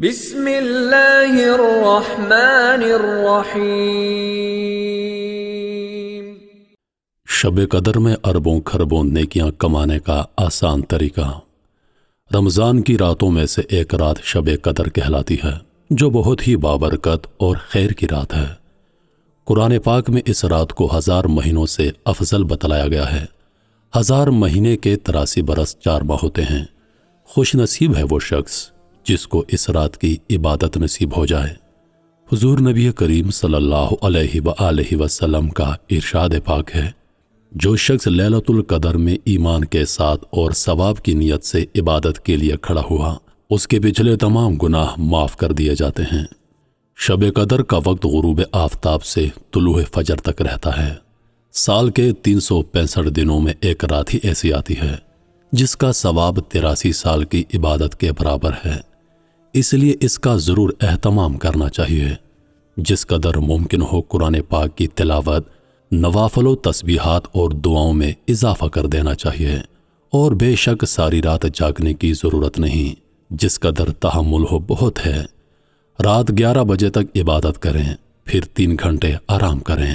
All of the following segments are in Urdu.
بسم اللہ الرحمن الرحیم۔ شب قدر میں اربوں کھربوں نیکیاں کمانے کا آسان طریقہ۔ رمضان کی راتوں میں سے ایک رات شب قدر کہلاتی ہے، جو بہت ہی بابرکت اور خیر کی رات ہے۔ قرآن پاک میں اس رات کو 1000 مہینوں سے افضل بتلایا گیا ہے۔ 1000 مہینے کے 83 برس 4 ماہ ہوتے ہیں۔ خوش نصیب ہے وہ شخص جس کو اس رات کی عبادت نصیب ہو جائے۔ حضور نبی کریم صلی اللہ علیہ وآلہ وسلم کا ارشاد پاک ہے، جو شخص لیلۃ القدر میں ایمان کے ساتھ اور ثواب کی نیت سے عبادت کے لیے کھڑا ہوا، اس کے پچھلے تمام گناہ معاف کر دیے جاتے ہیں۔ شب قدر کا وقت غروب آفتاب سے طلوع فجر تک رہتا ہے۔ سال کے 365 دنوں میں ایک رات ہی ایسی آتی ہے جس کا ثواب 83 سال کی عبادت کے برابر ہے۔ اس لیے اس کا ضرور اہتمام کرنا چاہیے۔ جس قدر ممکن ہو قرآن پاک کی تلاوت، نوافل و تسبیحات اور دعاؤں میں اضافہ کر دینا چاہیے، اور بے شک ساری رات جاگنے کی ضرورت نہیں۔ جس قدر تحمل ہو بہت ہے۔ رات 11 بجے تک عبادت کریں، پھر 3 گھنٹے آرام کریں،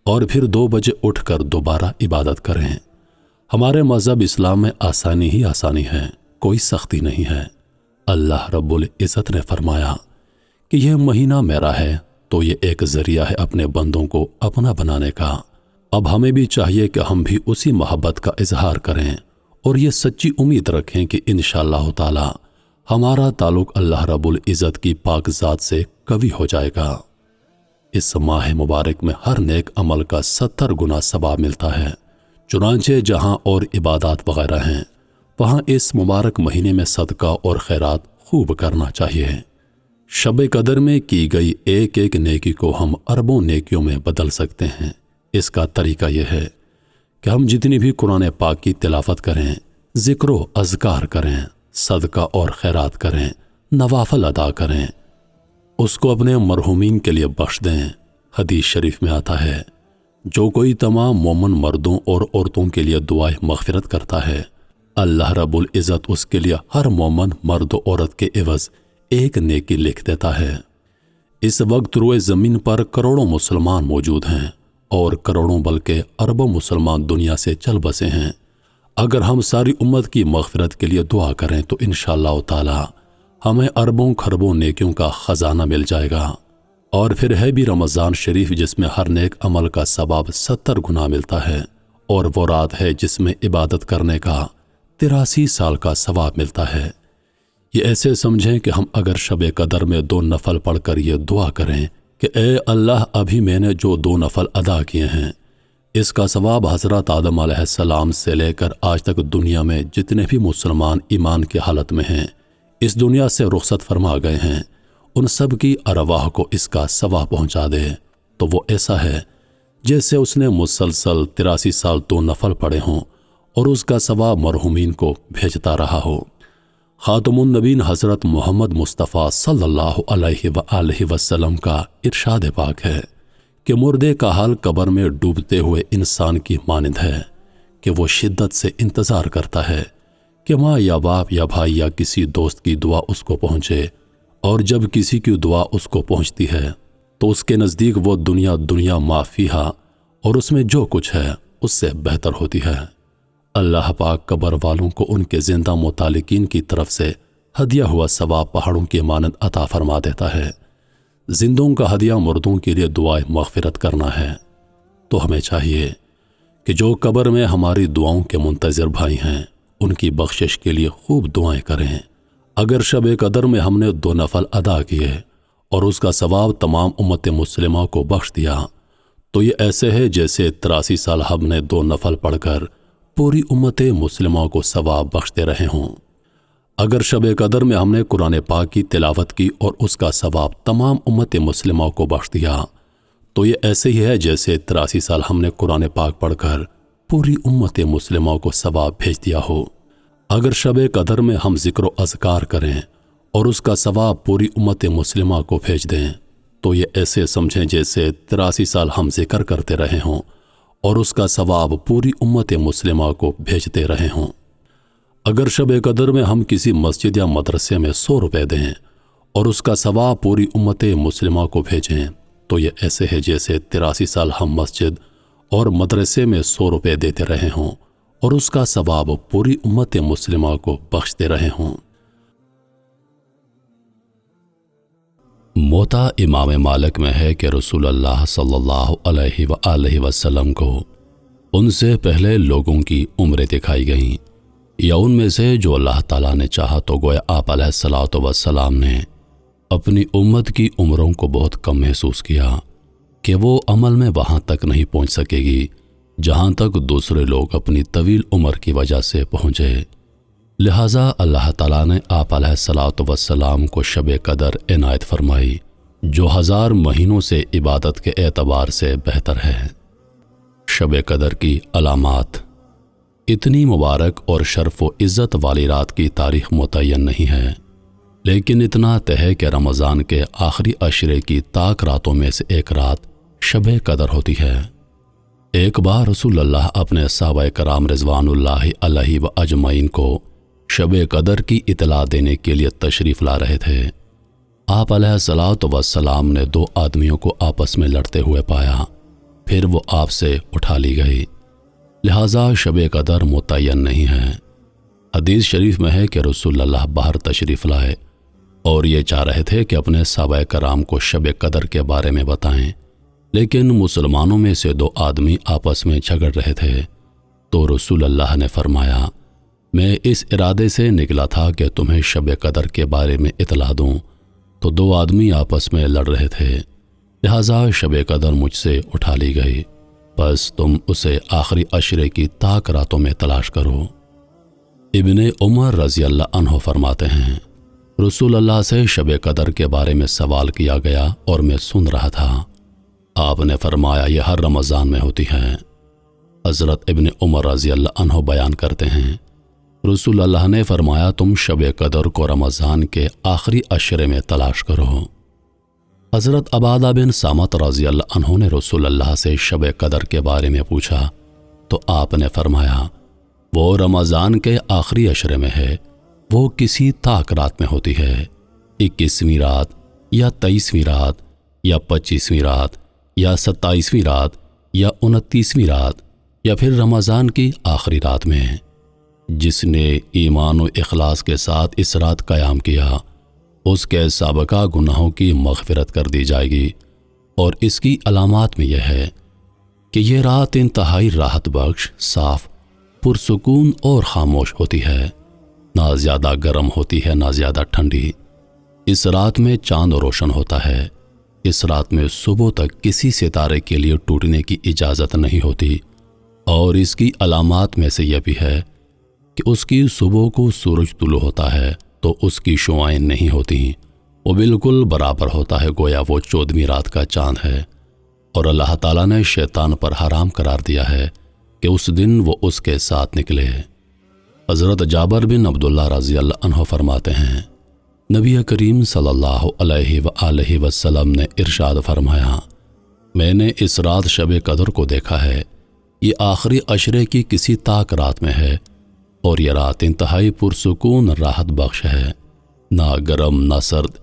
اور پھر 2 بجے اٹھ کر دوبارہ عبادت کریں۔ ہمارے مذہب اسلام میں آسانی ہی آسانی ہے، کوئی سختی نہیں ہے۔ اللہ رب العزت نے فرمایا کہ یہ مہینہ میرا ہے، تو یہ ایک ذریعہ ہے اپنے بندوں کو اپنا بنانے کا۔ اب ہمیں بھی چاہیے کہ ہم بھی اسی محبت کا اظہار کریں، اور یہ سچی امید رکھیں کہ انشاءاللہ تعالی ہمارا تعلق اللہ رب العزت کی پاک ذات سے قوی ہو جائے گا۔ اس ماہ مبارک میں ہر نیک عمل کا 70 گنا ثواب ملتا ہے۔ چنانچہ جہاں اور عبادات وغیرہ ہیں، وہاں اس مبارک مہینے میں صدقہ اور خیرات خوب کرنا چاہیے۔ شب قدر میں کی گئی ایک ایک نیکی کو ہم اربوں نیکیوں میں بدل سکتے ہیں۔ اس کا طریقہ یہ ہے کہ ہم جتنی بھی قرآن پاک کی تلاوت کریں، ذکر و اذکار کریں، صدقہ اور خیرات کریں، نوافل ادا کریں، اس کو اپنے مرحومین کے لیے بخش دیں۔ حدیث شریف میں آتا ہے، جو کوئی تمام مومن مردوں اور عورتوں کے لیے دعائے مغفرت کرتا ہے، اللہ رب العزت اس کے لیے ہر مومن مرد و عورت کے عوض ایک نیکی لکھ دیتا ہے۔ اس وقت روئے زمین پر کروڑوں مسلمان موجود ہیں، اور کروڑوں بلکہ اربوں مسلمان دنیا سے چل بسے ہیں۔ اگر ہم ساری امت کی مغفرت کے لیے دعا کریں تو انشاءاللہ تعالی ہمیں اربوں کھربوں نیکیوں کا خزانہ مل جائے گا۔ اور پھر ہے بھی رمضان شریف جس میں ہر نیک عمل کا ثواب 70 گنا ملتا ہے، اور وہ رات ہے جس میں عبادت کرنے کا 83 سال کا ثواب ملتا ہے۔ یہ ایسے سمجھیں کہ ہم اگر شب قدر میں 2 نفل پڑھ کر یہ دعا کریں کہ اے اللہ، ابھی میں نے جو 2 نفل ادا کیے ہیں، اس کا ثواب حضرت آدم علیہ السلام سے لے کر آج تک دنیا میں جتنے بھی مسلمان ایمان کی حالت میں ہیں، اس دنیا سے رخصت فرما گئے ہیں، ان سب کی ارواح کو اس کا ثواب پہنچا دے۔ تو وہ ایسا ہے جیسے اس نے مسلسل 83 سال 2 نفل پڑھے ہوں، اور اس کا ثواب مرحومین کو بھیجتا رہا ہو۔ خاتم النبیین حضرت محمد مصطفیٰ صلی اللہ علیہ وآلہ وسلم کا ارشاد پاک ہے کہ مردے کا حال قبر میں ڈوبتے ہوئے انسان کی مانند ہے، کہ وہ شدت سے انتظار کرتا ہے کہ ماں یا باپ یا بھائی یا کسی دوست کی دعا اس کو پہنچے، اور جب کسی کی دعا اس کو پہنچتی ہے تو اس کے نزدیک وہ دنیا ما فیہا، اور اس میں جو کچھ ہے اس سے بہتر ہوتی ہے۔ اللہ پاک قبر والوں کو ان کے زندہ متعلقین کی طرف سے ہدیہ ہوا ثواب پہاڑوں کے مانند عطا فرما دیتا ہے۔ زندوں کا ہدیہ مردوں کے لیے دعائے مغفرت کرنا ہے۔ تو ہمیں چاہیے کہ جو قبر میں ہماری دعاؤں کے منتظر بھائی ہیں، ان کی بخشش کے لیے خوب دعائیں کریں۔ اگر شب قدر میں ہم نے 2 نفل ادا کیے اور اس کا ثواب تمام امت مسلمہ کو بخش دیا، تو یہ ایسے ہے جیسے 83 سال ہم نے 2 نفل پڑھ کر پوری امت مسلمہ کو ثواب بخشتے رہے ہوں۔ اگر شب قدر میں ہم نے قرآن پاک کی تلاوت کی اور اس کا ثواب تمام امت مسلمہ کو بخش دیا، تو یہ ایسے ہی ہے جیسے 83 سال ہم نے قرآن پاک پڑھ کر پوری امت مسلمہ کو ثواب بھیج دیا ہو۔ اگر شب قدر میں ہم ذکر و اذکار کریں اور اس کا ثواب پوری امت مسلمہ کو بھیج دیں، تو یہ ایسے سمجھیں جیسے 83 سال ہم ذکر کرتے رہے ہوں اور اس کا ثواب پوری امت مسلمہ کو بھیجتے رہے ہوں۔ اگر شب قدر میں ہم کسی مسجد یا مدرسے میں 100 روپے دیں اور اس کا ثواب پوری امت مسلمہ کو بھیجیں تو یہ ایسے ہے جیسے 83 سال ہم مسجد اور مدرسے میں 100 روپے دیتے رہے ہوں اور اس کا ثواب پوری امت مسلمہ کو بخشتے رہے ہوں۔ موطا امام مالک میں ہے کہ رسول اللہ صلی اللہ علیہ وآلہ وسلم کو ان سے پہلے لوگوں کی عمریں دکھائی گئیں، یا ان میں سے جو اللہ تعالیٰ نے چاہا تو گویا آپ علیہ الصلوۃ والسلام نے اپنی امت کی عمروں کو بہت کم محسوس کیا کہ وہ عمل میں وہاں تک نہیں پہنچ سکے گی جہاں تک دوسرے لوگ اپنی طویل عمر کی وجہ سے پہنچے۔ لہٰذا اللہ تعالیٰ نے آپ علیہ الصلوۃ والسلام کو شب قدر عنایت فرمائی جو 1000 مہینوں سے عبادت کے اعتبار سے بہتر ہے۔ شب قدر کی علامات۔ اتنی مبارک اور شرف و عزت والی رات کی تاریخ متعین نہیں ہے، لیکن اتنا طے ہے کہ رمضان کے آخری عشرے کی طاق راتوں میں سے ایک رات شب قدر ہوتی ہے۔ ایک بار رسول اللہ اپنے صحابہ کرام رضوان اللہ علیہ و اجمعین کو شب قدر کی اطلاع دینے کے لیے تشریف لا رہے تھے۔ آپ علیہ الصلوۃ والسلام نے 2 آدمیوں کو آپس میں لڑتے ہوئے پایا، پھر وہ آپ سے اٹھا لی گئی، لہٰذا شب قدر متعین نہیں ہے۔ حدیث شریف میں ہے کہ رسول اللہ باہر تشریف لائے اور یہ چاہ رہے تھے کہ اپنے صحابہ کرام کو شب قدر کے بارے میں بتائیں، لیکن مسلمانوں میں سے 2 آدمی آپس میں جھگڑ رہے تھے، تو رسول اللہ نے فرمایا میں اس ارادے سے نکلا تھا کہ تمہیں شب قدر کے بارے میں اطلاع دوں، تو 2 آدمی آپس میں لڑ رہے تھے، لہٰذا شب قدر مجھ سے اٹھا لی گئی، بس تم اسے آخری عشرے کی طاق راتوں میں تلاش کرو۔ ابن عمر رضی اللہ عنہ فرماتے ہیں رسول اللہ سے شب قدر کے بارے میں سوال کیا گیا اور میں سن رہا تھا، آپ نے فرمایا یہ ہر رمضان میں ہوتی ہے۔ حضرت ابن عمر رضی اللہ عنہ بیان کرتے ہیں رسول اللہ نے فرمایا تم شب قدر کو رمضان کے آخری عشرے میں تلاش کرو۔ حضرت عبادہ بن صامت رضی اللہ عنہ نے رسول اللہ سے شب قدر کے بارے میں پوچھا تو آپ نے فرمایا وہ رمضان کے آخری عشرے میں ہے، وہ کسی طاق رات میں ہوتی ہے، 21ویں رات یا 23ویں رات یا 25ویں رات یا 27ویں رات یا 29ویں رات یا پھر رمضان کی آخری رات میں۔ جس نے ایمان و اخلاص کے ساتھ اس رات قیام کیا اس کے سابقہ گناہوں کی مغفرت کر دی جائے گی، اور اس کی علامات میں یہ ہے کہ یہ رات انتہائی راحت بخش، صاف، پرسکون اور خاموش ہوتی ہے، نہ زیادہ گرم ہوتی ہے نہ زیادہ ٹھنڈی۔ اس رات میں چاند روشن ہوتا ہے، اس رات میں صبح تک کسی ستارے کے لیے ٹوٹنے کی اجازت نہیں ہوتی، اور اس کی علامات میں سے یہ بھی ہے کہ اس کی صبح کو سورج طلوع ہوتا ہے تو اس کی شعائیں نہیں ہوتی، وہ بالکل برابر ہوتا ہے گویا وہ 14ویں رات کا چاند ہے، اور اللہ تعالیٰ نے شیطان پر حرام قرار دیا ہے کہ اس دن وہ اس کے ساتھ نکلے۔ حضرت جابر بن عبداللہ رضی اللہ عنہ فرماتے ہیں نبی کریم صلی اللہ علیہ وآلہ وسلم نے ارشاد فرمایا میں نے اس رات شب قدر کو دیکھا ہے، یہ آخری عشرے کی کسی طاق رات میں ہے، اور یہ رات انتہائی پرسکون راحت بخش ہے، نہ گرم نہ سرد،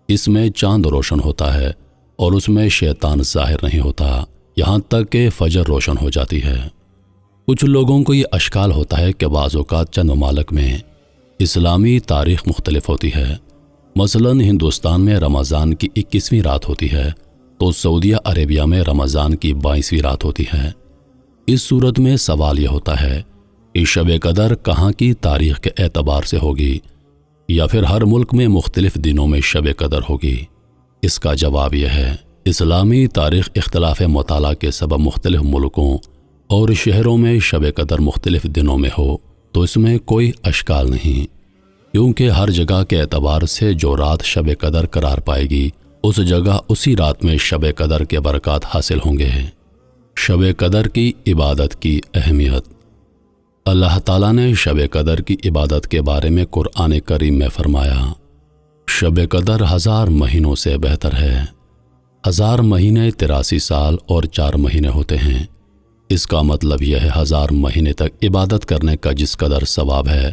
اس میں چاند روشن ہوتا ہے اور اس میں شیطان ظاہر نہیں ہوتا یہاں تک کہ فجر روشن ہو جاتی ہے۔ کچھ لوگوں کو یہ اشکال ہوتا ہے کہ بعض اوقات چند ممالک میں اسلامی تاریخ مختلف ہوتی ہے، مثلا ہندوستان میں رمضان کی 21ویں رات ہوتی ہے تو سعودیہ عربیہ میں رمضان کی 22ویں رات ہوتی ہے۔ اس صورت میں سوال یہ ہوتا ہے کہ شب قدر کہاں کی تاریخ کے اعتبار سے ہوگی یا پھر ہر ملک میں مختلف دنوں میں شب قدر ہوگی؟ اس کا جواب یہ ہے اسلامی تاریخ اختلاف مطالعہ کے سبب مختلف ملکوں اور شہروں میں شب قدر مختلف دنوں میں ہو تو اس میں کوئی اشکال نہیں، کیونکہ ہر جگہ کے اعتبار سے جو رات شب قدر قرار پائے گی اس جگہ اسی رات میں شب قدر کے برکات حاصل ہوں گے۔ شب قدر کی عبادت کی اہمیت۔ اللہ تعالیٰ نے شب قدر کی عبادت کے بارے میں قرآن کریم میں فرمایا شب قدر 1000 مہینوں سے بہتر ہے۔ 1000 مہینے 83 سال اور 4 مہینے ہوتے ہیں، اس کا مطلب یہ ہے 1000 مہینے تک عبادت کرنے کا جس قدر ثواب ہے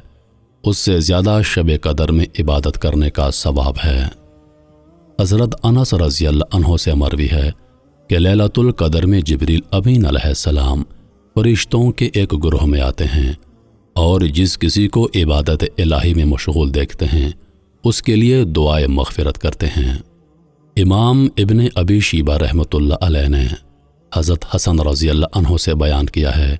اس سے زیادہ شب قدر میں عبادت کرنے کا ثواب ہے۔ حضرت انس رضی اللہ عنہ سے مروی ہے کہ لیلۃ القدر میں جبریل امین علیہ السلام فرشتوں کے ایک گروہ میں آتے ہیں اور جس کسی کو عبادت الہی میں مشغول دیکھتے ہیں اس کے لیے دعائے مغفرت کرتے ہیں۔ امام ابن ابی شیبہ رحمۃ اللہ علیہ نے حضرت حسن رضی اللہ عنہ سے بیان کیا ہے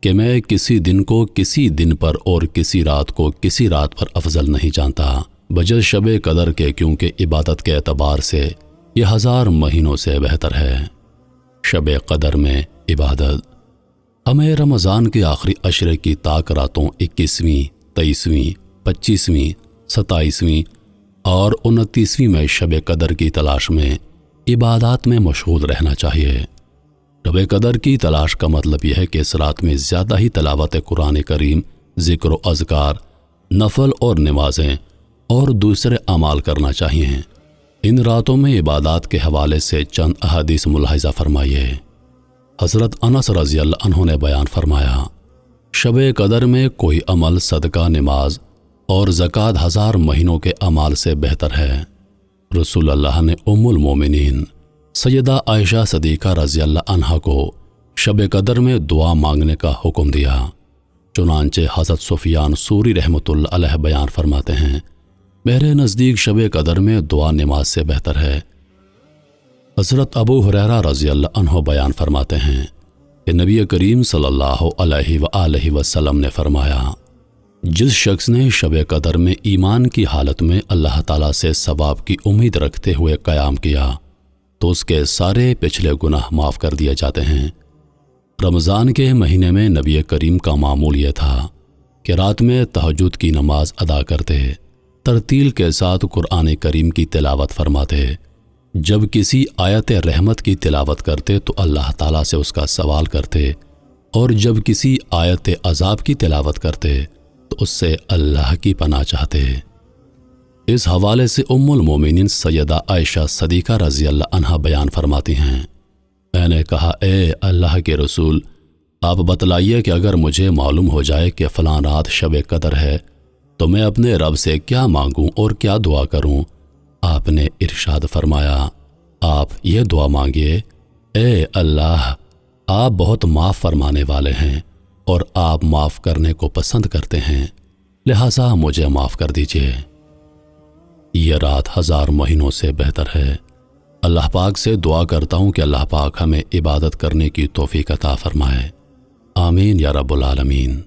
کہ میں کسی دن کو کسی دن پر اور کسی رات کو کسی رات پر افضل نہیں جانتا بجز شب قدر کے، کیونکہ عبادت کے اعتبار سے یہ 1000 مہینوں سے بہتر ہے۔ شب قدر میں عبادت ہمیں رمضان کے آخری عشرے کی طاق راتوں 21ویں، 23ویں، 25ویں، 27ویں اور 29ویں میں شب قدر کی تلاش میں عبادات میں مشغول رہنا چاہیے۔ شب قدر کی تلاش کا مطلب یہ ہے کہ اس رات میں زیادہ ہی تلاوت قرآن کریم، ذکر و اذکار، نفل اور نمازیں اور دوسرے اعمال کرنا چاہیے۔ ان راتوں میں عبادات کے حوالے سے چند احادیث ملاحظہ فرمائیے۔ حضرت انس رضی اللہ عنہ نے بیان فرمایا، شب قدر میں کوئی عمل، صدقہ، نماز اور زکوٰۃ 1000 مہینوں کے اعمال سے بہتر ہے۔ رسول اللہ نے ام المومنین سیدہ عائشہ صدیقہ رضی اللہ عنہا کو شب قدر میں دعا مانگنے کا حکم دیا۔ چنانچہ حضرت سفیان ثوری رحمۃ اللہ علیہ بیان فرماتے ہیں، میرے نزدیک شب قدر میں دعا نماز سے بہتر ہے۔ حضرت ابو ہریرہ رضی اللہ عنہ بیان فرماتے ہیں کہ نبی کریم صلی اللہ علیہ وآلہ وسلم نے فرمایا، جس شخص نے شب قدر میں ایمان کی حالت میں اللہ تعالیٰ سے ثواب کی امید رکھتے ہوئے قیام کیا تو اس کے سارے پچھلے گناہ معاف کر دیے جاتے ہیں۔ رمضان کے مہینے میں نبی کریم کا معمول یہ تھا کہ رات میں تہجد کی نماز ادا کرتے، ترتیل کے ساتھ قرآن کریم کی تلاوت فرماتے، جب کسی آیت رحمت کی تلاوت کرتے تو اللہ تعالیٰ سے اس کا سوال کرتے، اور جب کسی آیت عذاب کی تلاوت کرتے تو اس سے اللہ کی پناہ چاہتے۔ اس حوالے سے ام المومنین سیدہ عائشہ صدیقہ رضی اللہ عنہا بیان فرماتی ہیں، میں نے کہا، اے اللہ کے رسول، آپ بتلائیے کہ اگر مجھے معلوم ہو جائے کہ فلاں رات شب قدر ہے تو میں اپنے رب سے کیا مانگوں اور کیا دعا کروں؟ آپ نے ارشاد فرمایا، آپ یہ دعا مانگیے، اے اللہ، آپ بہت معاف فرمانے والے ہیں اور آپ معاف کرنے کو پسند کرتے ہیں، لہٰذا مجھے معاف کر دیجیے۔ یہ رات 1000 مہینوں سے بہتر ہے۔ اللہ پاک سے دعا کرتا ہوں کہ اللہ پاک ہمیں عبادت کرنے کی توفیق عطا فرمائے، آمین یا رب العالمین۔